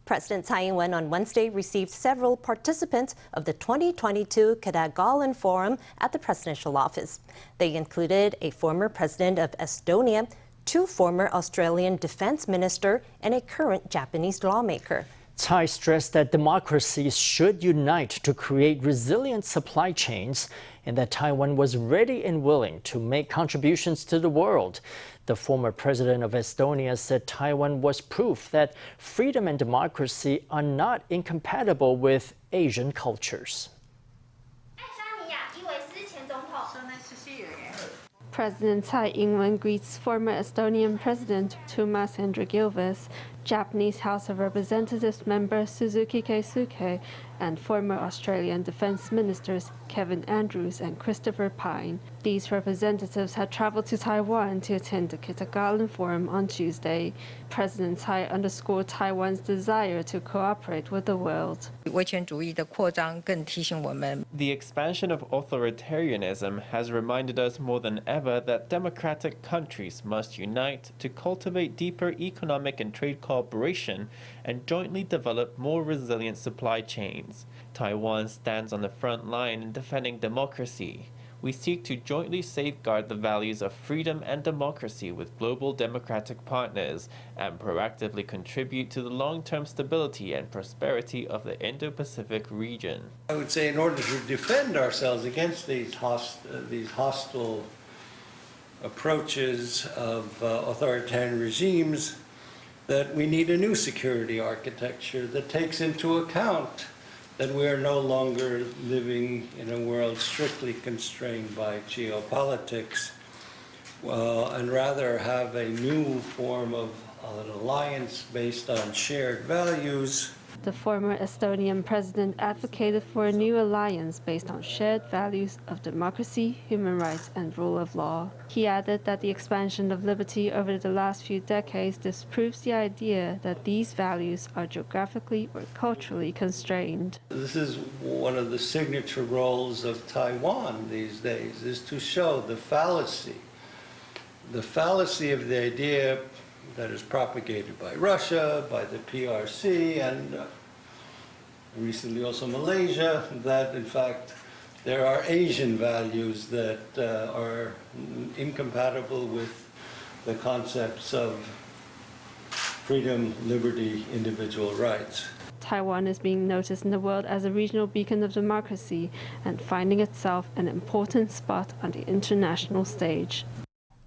President Tsai Ing-wen on Wednesday received several participants of the 2022 Ketagalan Forum at the presidential office. They included a former president of Estonia, two former Australian defense ministers, and a current Japanese lawmaker. Tsai stressed that democracies should unite to create resilient supply chains and that Taiwan was ready and willing to make contributions to the world. The former president of Estonia said Taiwan was proof that freedom and democracy are not incompatible with Asian cultures. President Tsai Ing-wen greets former Estonian President Toomas Hendrik Ilves, Japanese House of Representatives member Suzuki Keisuke, and former Australian Defence Ministers Kevin Andrews and Christopher Pyne. These representatives had travelled to Taiwan to attend the Ketagalan Forum on Tuesday. President Tsai underscored Taiwan's desire to cooperate with the world. The expansion of authoritarianism has reminded us more than ever that democratic countries must unite to cultivate deeper economic and trade cooperation and jointly develop more resilient supply chains. Taiwan stands on the front line in defending democracy. We seek to jointly safeguard the values of freedom and democracy with global democratic partners and proactively contribute to the long-term stability and prosperity of the Indo-Pacific region. I would say in order to defend ourselves against these hostile approaches of authoritarian regimes, that we need a new security architecture that takes into account that we are no longer living in a world strictly constrained by geopolitics, and rather have a new form of an alliance based on shared values. The former Estonian president advocated for a new alliance based on shared values of democracy, human rights, and rule of law. He added that the expansion of liberty over the last few decades disproves the idea that these values are geographically or culturally constrained. This is one of the signature roles of Taiwan these days, is to show the fallacy of the idea that is propagated by Russia, by the PRC, and recently also Malaysia, that in fact there are Asian values that are incompatible with the concepts of freedom, liberty, individual rights. Taiwan is being noticed in the world as a regional beacon of democracy and finding itself an important spot on the international stage.